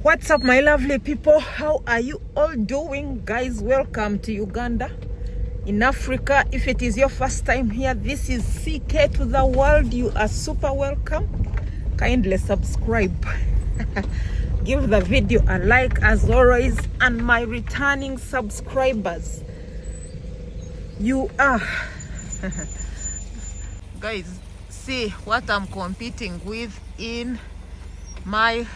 What's up, my lovely people? How are you all doing? Guys, welcome to Uganda in Africa. If it is your first time here, this is CK to the world. You are super welcome. Kindly subscribe. Give the video a like as always. And my returning subscribers, you are guys, see what I'm competing with in my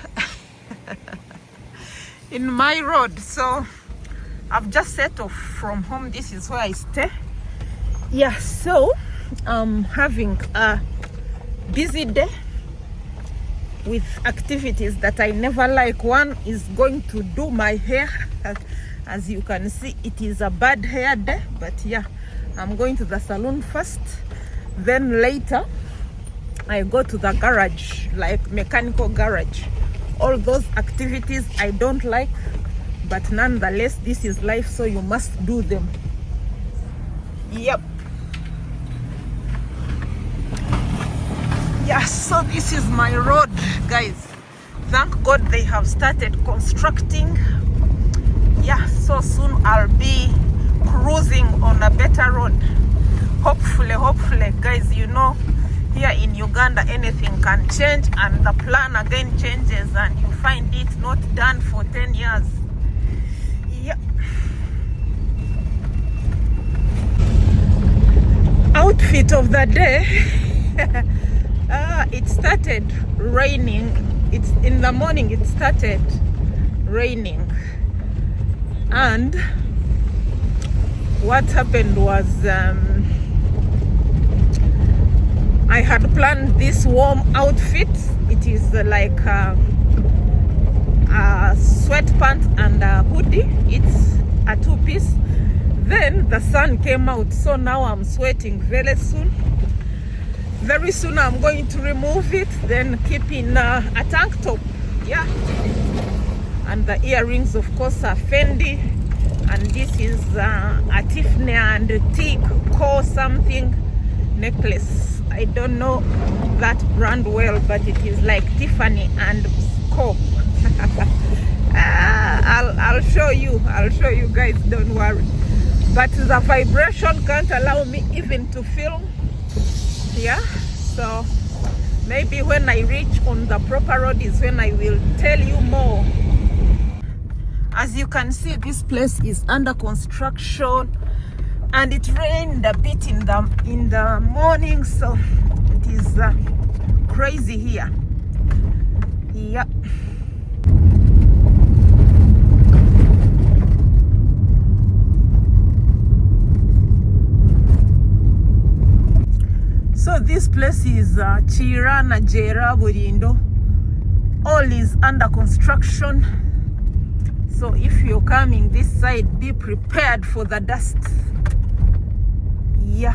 in my road. So I've just set off from home. This is where I stay. Yeah, so I'm having a busy day with activities that I never like. One is going to do my hair. As you can see, it is a bad hair day, but yeah, I'm going to the salon first. Then later I go to the garage, like mechanical garage. All those activities I don't like, but nonetheless, this is life, so you must do them. Yep. Yeah, so this is my road, guys. Thank God they have started constructing. Yeah, so soon I'll be cruising on a better road. Hopefully, guys, you know, here in Uganda anything can change and the plan again changes and you find it not done for 10 years. Yep. Outfit of the day. It started raining. It's in the morning, it started raining, and what happened was I had planned this warm outfit. It is like a sweatpants and a hoodie. It's a two-piece. Then the sun came out, so now I'm sweating very soon. Very soon I'm going to remove it, then keep in a tank top. Yeah. And the earrings, of course, are Fendi. And this is a Tiffany and Teak Core something necklace. I don't know that brand well, but it is like Tiffany and Co. I'll show you guys, don't worry. But the vibration can't allow me even to film. Yeah, so maybe when I reach on the proper road is when I will tell you more. As you can see, this place is under construction, and it rained a bit in the morning, so it is crazy here. Yeah. So this place is Chirana Jera Burindo. All is under construction. So if you're coming this side, be prepared for the dust. Yeah.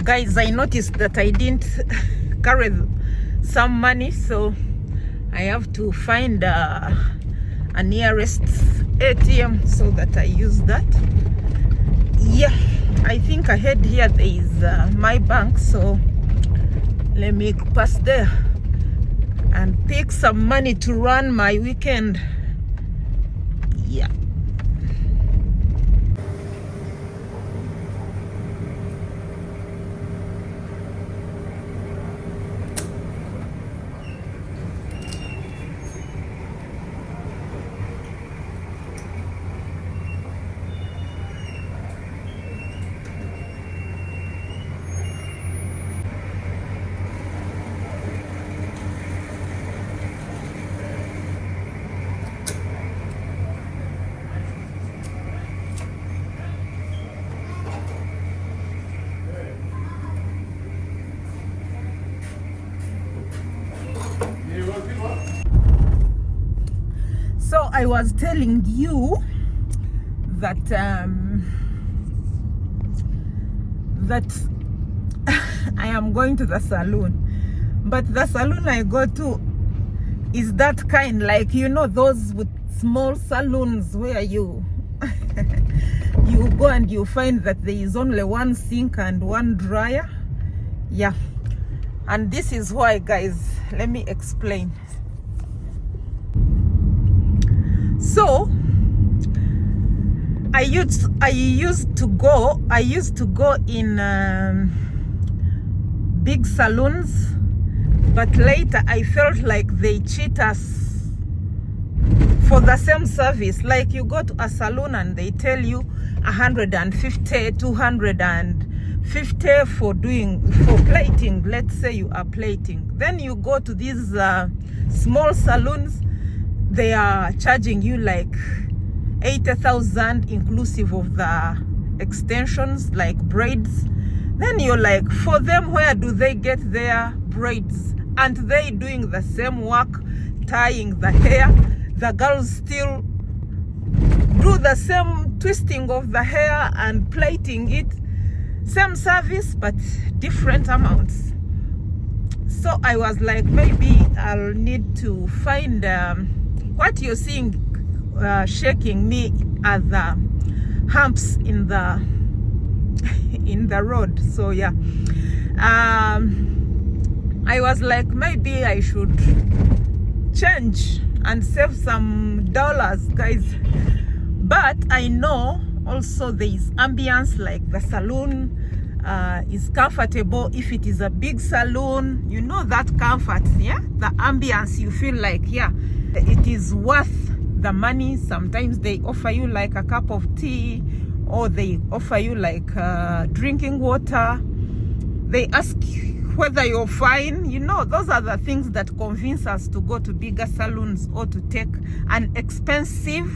Guys, I noticed that I didn't carry some money, so I have to find a nearest ATM so that I use that. Yeah, I think ahead here there is my bank, so let me pass there and pick some money to run my weekend. Yeah. I was telling you that that I am going to the salon, but the salon I go to is that kind, like, you know, those with small salons where you you go and you find that there is only one sink and one dryer. Yeah, and this is why, guys, let me explain. So I used to go in big salons, but later I felt like they cheat us for the same service. Like, you go to a salon and they tell you 150, 250 for plating. Let's say you are plating. Then you go to these small salons, they are charging you like 80,000 inclusive of the extensions, like braids. Then you're like, for them, where do they get their braids? And they doing the same work, tying the hair. The girls still do the same twisting of the hair and plaiting it. Same service, but different amounts. So I was like, maybe I'll need to find what you're seeing shaking me are the humps in the road. So yeah, I was like, maybe I should change and save some dollars, guys. But I know also there is ambience, like the salon is comfortable. If it is a big salon, you know that comfort, yeah, the ambience, you feel like, yeah, it is worth the money. Sometimes they offer you like a cup of tea, or they offer you like drinking water. They ask whether you're fine. You know, those are the things that convince us to go to bigger salons or to take an expensive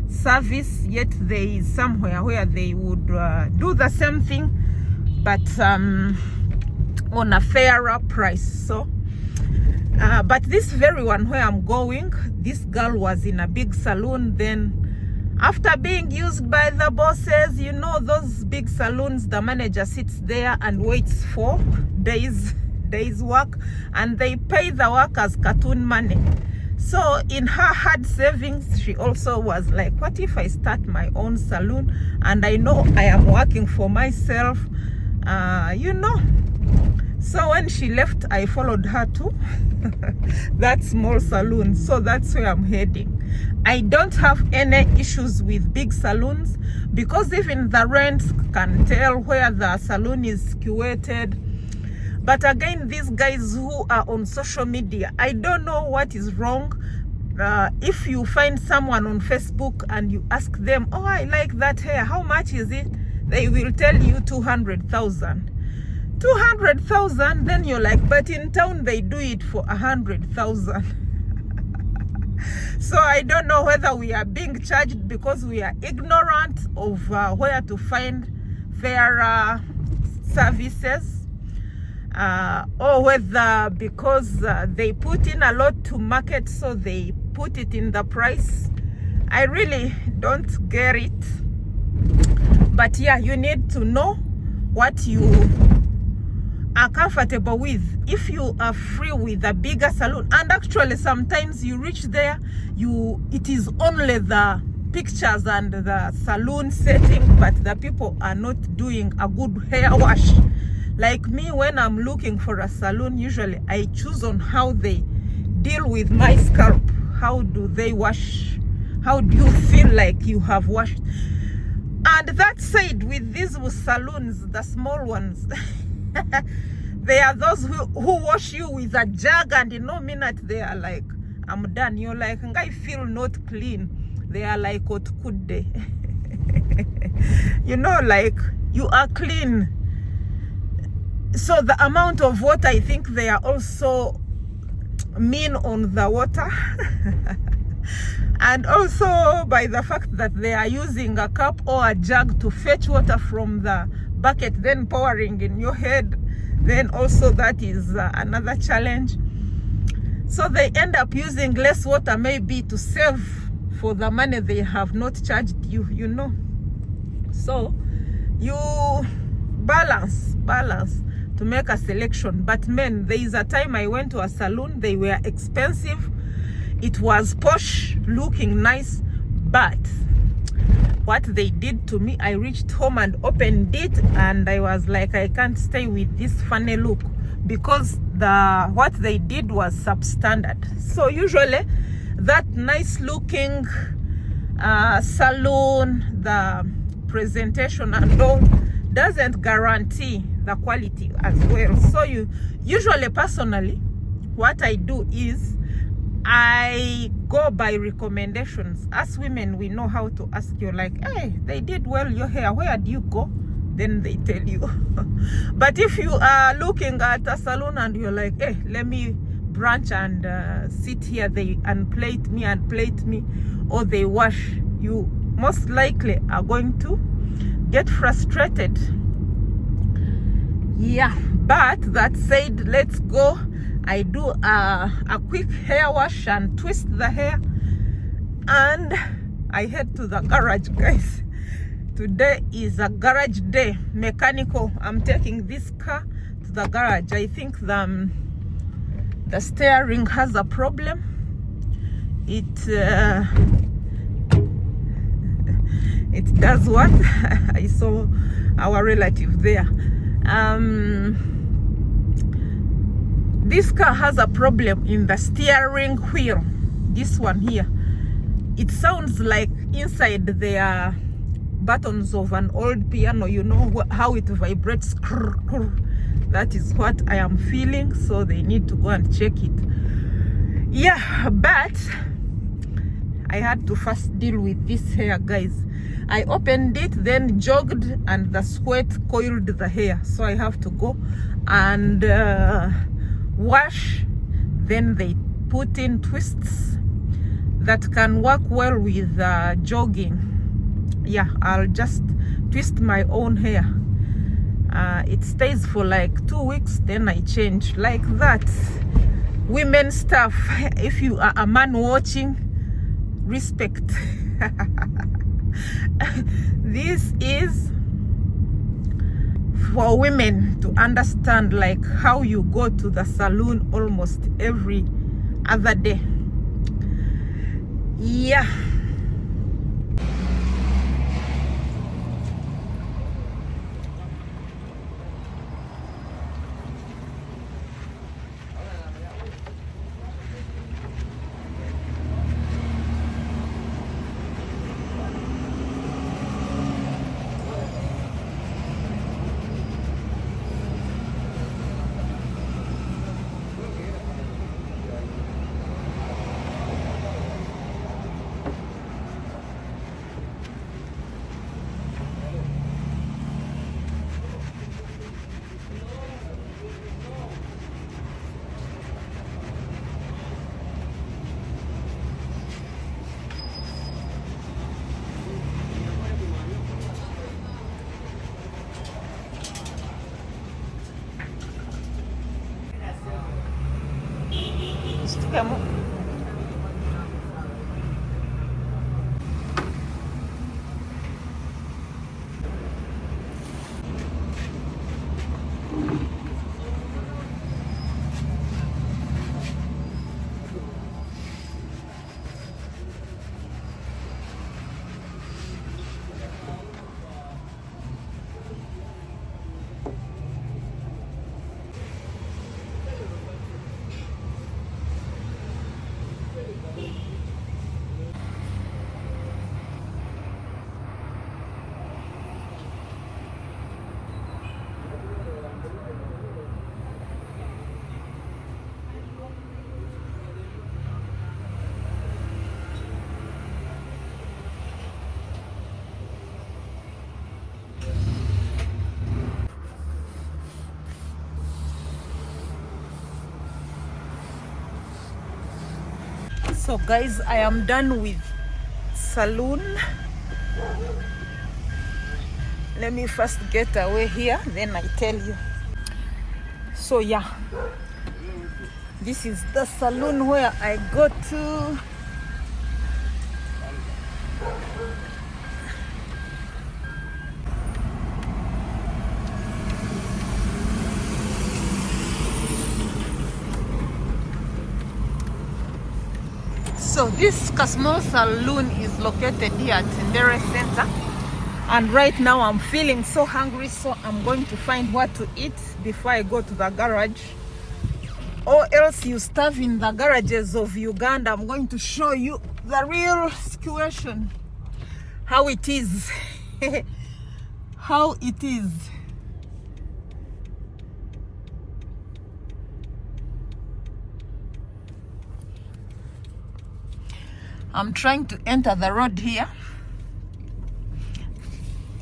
service, yet there is somewhere where they would do the same thing, but on a fairer price. So but this very one where I'm going, this girl was in a big salon. Then after being used by the bosses, you know, those big salons, the manager sits there and waits for days work, and they pay the workers cartoon money. So in her hard savings, she also was like, what if I start my own salon and I know I am working for myself, you know. So when she left, I followed her to that small salon. So that's where I'm heading. I don't have any issues with big salons, because even the rents can tell where the salon is situated. But again, these guys who are on social media, I don't know what is wrong. If you find someone on Facebook and you ask them, oh, I like that hair, how much is it? They will tell you 200,000. 200,000, then you're like, but in town they do it for 100,000. So I don't know whether we are being charged because we are ignorant of where to find fairer services, or whether because they put in a lot to market, so they put it in the price. I really don't get it. But yeah, you need to know what you are comfortable with. If you are free with a bigger salon, and actually sometimes you reach there, it is only the pictures and the salon setting, but the people are not doing a good hair wash. Like me, when I'm looking for a salon, usually I choose on how they deal with my scalp. How do they wash? How do you feel like you have washed? And that said, with these salons, the small ones, there are those who wash you with a jug, and in no minute they are like, I'm done. You're like, I feel not clean. They are like, what could they? You know, like, you are clean. So the amount of water, I think they are also mean on the water. And also by the fact that they are using a cup or a jug to fetch water from the bucket, then pouring in your head, then also that is another challenge. So they end up using less water, maybe to save for the money they have not charged you, you know. So you balance to make a selection. But men, there is a time I went to a salon, they were expensive, it was posh, looking nice, but what they did to me, I reached home and opened it and I was like, I can't stay with this funny look, because what they did was substandard. So usually that nice looking salon, the presentation and all, doesn't guarantee the quality as well. So usually, personally, what I do is I go by recommendations. As women, we know how to ask you, like, hey, they did well your hair, where do you go? Then they tell you. But if you are looking at a salon and you're like, hey, let me branch and sit here, they unplait me, or they wash, you most likely are going to get frustrated. Yeah, but that said, let's go. I do a quick hair wash and twist the hair, and I head to the garage, guys. Today is a garage day, mechanical. I'm taking this car to the garage. I think the steering has a problem. It does what? I saw our relative there. This car has a problem in the steering wheel. This one here, it sounds like inside there are buttons of an old piano. You know how it vibrates. That is what I am feeling, so they need to go and check it. Yeah, but I had to first deal with this hair, guys. I opened it, then jogged, and the sweat coiled the hair, so I have to go and wash. Then they put in twists that can work well with jogging. Yeah, I'll just twist my own hair. It stays for like 2 weeks, then I change, like that. Women stuff. If you are a man watching, respect. This is for women to understand, like how you go to the salon almost every other day. Yeah. Kamu. So guys, I am done with salon. Let me first get away here, then I tell you. So yeah, this is the salon where I go to. So this Kasmol Saloon is located here at Ndere Center. And right now I'm feeling so hungry, so I'm going to find what to eat before I go to the garage. Or else you starve in the garages of Uganda. I'm going to show you the real situation. How it is. How it is. I'm trying to enter the road here.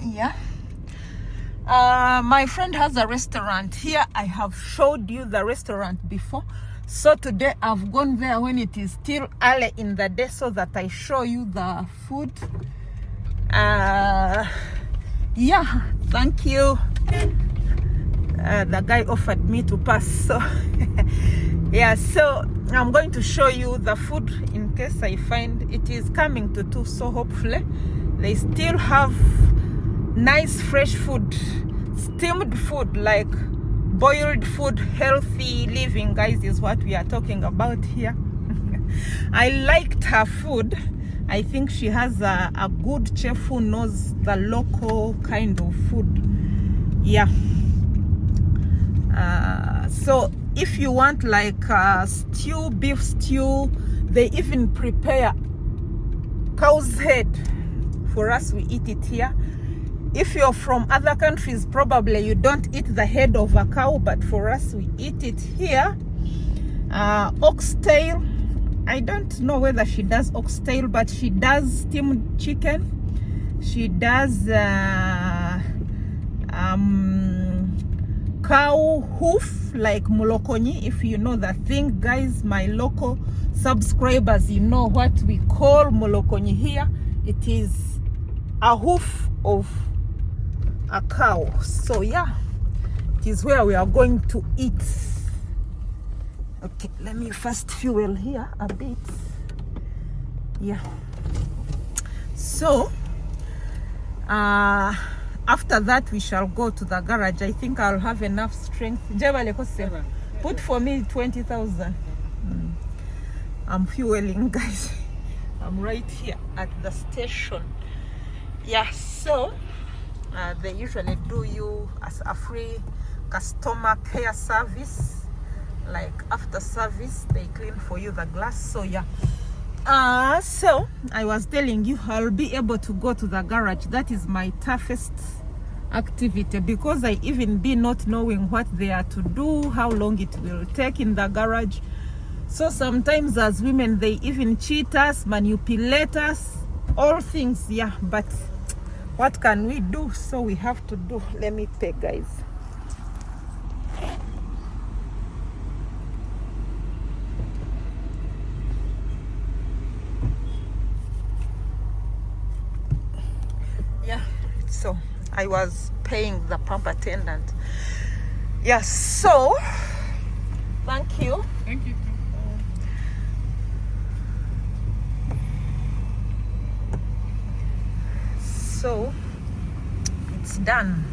Yeah. My friend has a restaurant here. I have showed you the restaurant before. So today I've gone there when it is still early in the day so that I show you the food. Yeah, thank you. The guy offered me to pass. So yeah, so I'm going to show you the food in case I find it is coming to 2. So hopefully they still have nice fresh food, steamed food, like boiled food. Healthy living, guys, is what we are talking about here. I liked her food. I think she has a good chef who knows the local kind of food. Yeah. So if you want like stew, beef stew, they even prepare cow's head. For us, we eat it here. If you're from other countries, probably you don't eat the head of a cow, but for us, we eat it here. Oxtail. I don't know whether she does oxtail, but she does steamed chicken. She does cow hoof, like mulokonyi, if you know the thing. Guys, my local subscribers, you know what we call mulokonyi here. It is a hoof of a cow. So yeah, it is where we are going to eat. Okay, let me first fuel here a bit. Yeah. So after that we shall go to the garage. I think I'll have enough strength. Put for me 20,000. I'm fueling, guys. I'm right here at the station. Yeah, so they usually do you as a free customer care service. Like after service, they clean for you the glass. So yeah. So I was telling you, I'll be able to go to the garage. That is my toughest activity, because I even be not knowing what they are to do, how long it will take in the garage. So sometimes as women, they even cheat us, manipulate us, all things. Yeah, but what can we do? So we have to do. Let me pay, guys. Yeah, so I was paying the pump attendant. Yeah, so thank you. Thank you. So it's done.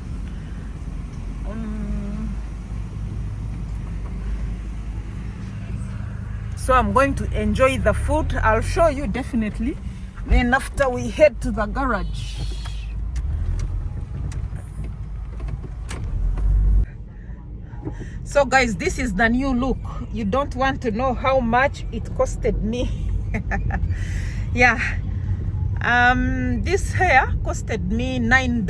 So I'm going to enjoy the food. I'll show you definitely. Then after we head to the garage. So guys, this is the new look. You don't want to know how much it costed me. Yeah. This hair costed me $9.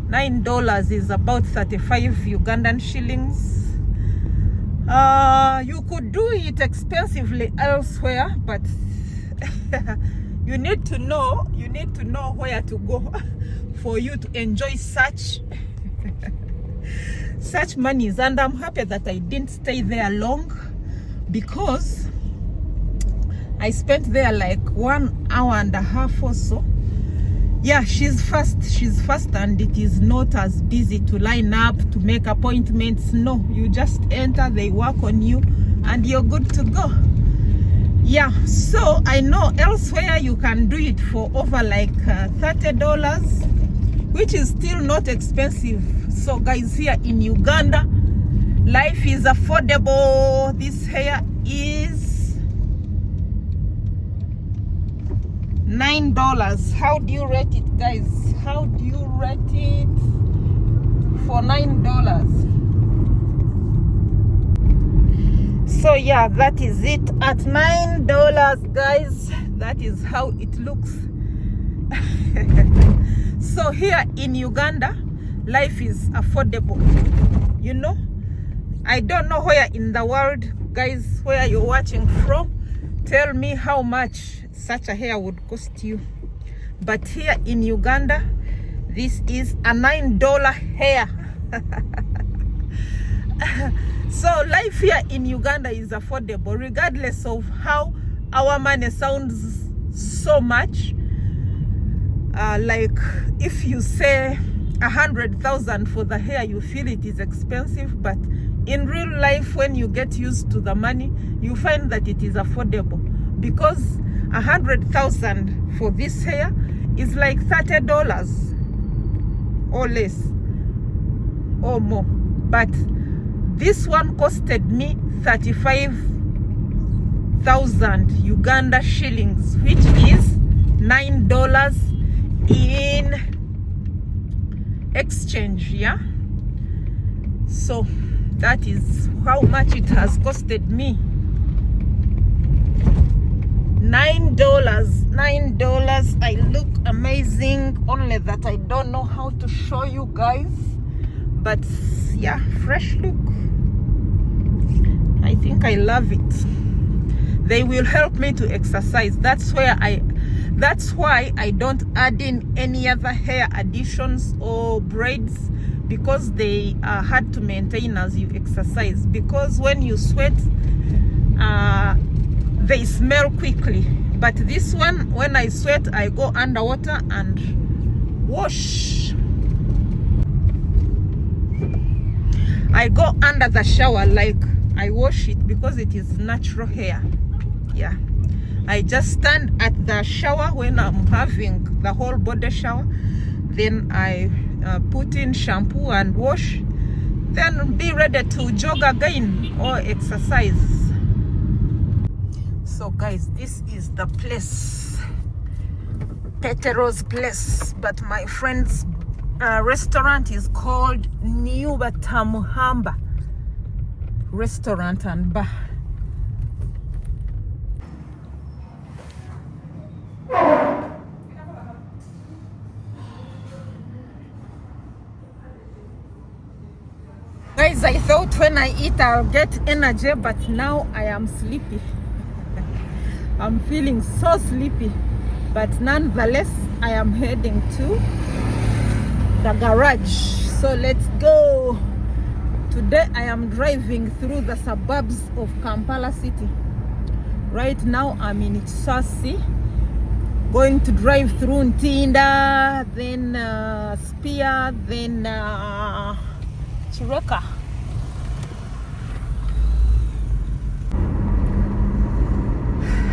$9 is about 35 Ugandan shillings. You could do it expensively elsewhere, but you need to know where to go for you to enjoy such such monies. And I'm happy that I didn't stay there long, because I spent there like 1 hour and a half or so. Yeah, she's fast, and it is not as busy to line up to make appointments. No, you just enter, they work on you, and you're good to go. Yeah, so I know elsewhere you can do it for over like $30, which is still not expensive. So guys, here in Uganda, life is affordable. This hair is $9. How do you rate it, guys? How do you rate it for $9? So yeah, that is it at $9, guys. That is how it looks. So here in Uganda, life is affordable, you know. I don't know where in the world, guys, where you're watching from. Tell me how much such a hair would cost you. But here in Uganda, this is a $9 hair. So life here in Uganda is affordable, regardless of how our money sounds so much. Like if you say 100,000 for the hair, you feel it is expensive, but in real life, when you get used to the money, you find that it is affordable, because 100,000 for this hair is like $30 or less or more. But this one costed me 35,000 Uganda shillings, which is $9 in exchange. Yeah, so that is how much it has costed me. $9. I look amazing, only that I don't know how to show you guys, but yeah, fresh look. I think I love it. They will help me to exercise. That's why I don't add in any other hair additions or braids, because they are hard to maintain as you exercise. Because when you sweat, they smell quickly. But this one, when I sweat, I go underwater and wash. I go under the shower, like I wash it, because it is natural hair. Yeah, I just stand at the shower when I'm having the whole body shower. Then I put in shampoo and wash, then be ready to jog again or exercise. So guys, this is the place, Petero's place, but my friend's restaurant is called New Batamuhamba Restaurant and Bar. Guys, I thought when I eat I'll get energy, but now I am sleepy. I'm feeling so sleepy, but nonetheless, I am heading to the garage. So let's go. Today I am driving through the suburbs of Kampala City. Right now I'm in Kisasi, going to drive through Ntinda, then Spear, then Chireka.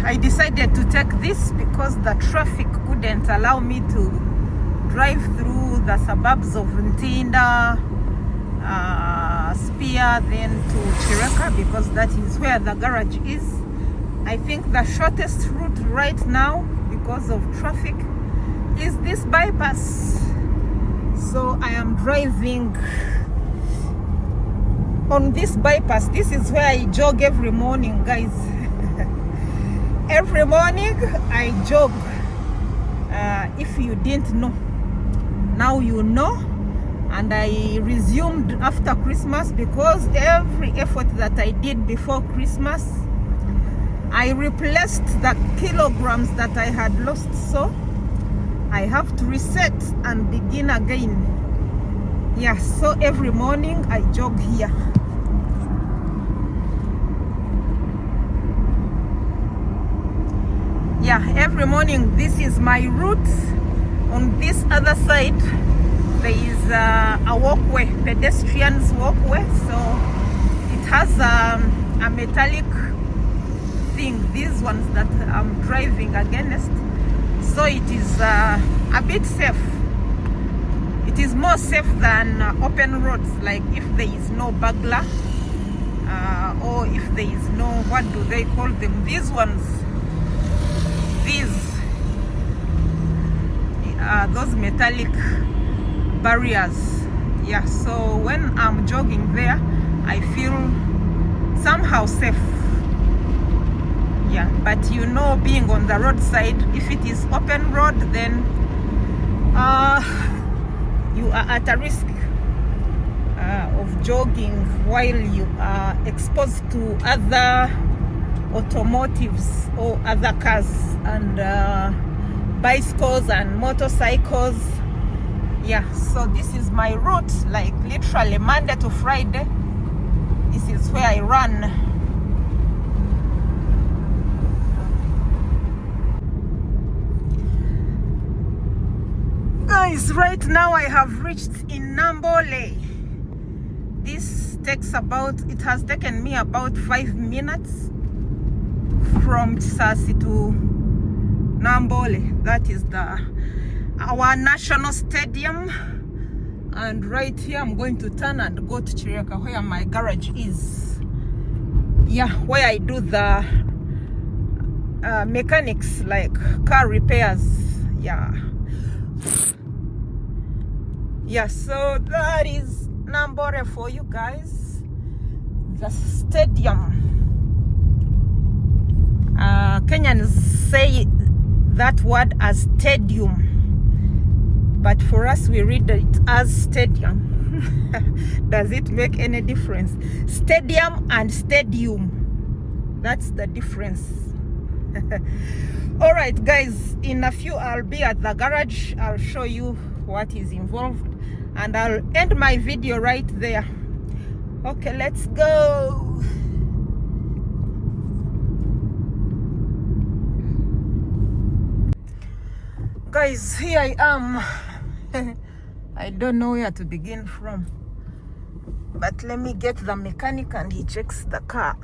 I decided to take this because the traffic couldn't allow me to drive through the suburbs of Ntinda, Spear, then to Chireka, because that is where the garage is. I think the shortest route right now, because of traffic, is this bypass. So I am driving on this bypass. This is where I jog every morning, guys. Every morning I jog. If you didn't know, now you know. And I resumed after Christmas, because every effort that I did before Christmas, I replaced the kilograms that I had lost. So I have to reset and begin again. Yeah, so every morning I jog here. Yeah, every morning this is my route. On this other side there is a walkway, pedestrians walkway, so it has a metallic thing, these ones that I'm driving against, so it is a bit safe. It is more safe than open roads, like if there is no burglar, or if there is no, what do they call them, these ones, these those metallic barriers. Yeah, so when I'm jogging there, I feel somehow safe. Yeah, but you know, being on the roadside, if it is open road, then you are at a risk of jogging while you are exposed to other automotives or other cars and bicycles and motorcycles. Yeah, so this is my route, like literally Monday to Friday. This is where I run. Guys, right now I have reached in Nambole. This it has taken me about 5 minutes from Chisasi to Nambole. That is our national stadium. And right here I'm going to turn and go to Chireka, where my garage is. Yeah, where I do the mechanics, like car repairs. Yeah, so that is Nambole for you guys. The stadium. Kenyans say that word as stadium, but for us we read it as stadium. Does it make any difference? Stadium and stadium, that's the difference. All right guys, in a few I'll be at the garage. I'll show you what is involved and I'll end my video right there. Okay, let's go. Guys, here I am. I don't know where to begin from, but let me get the mechanic and he checks the car.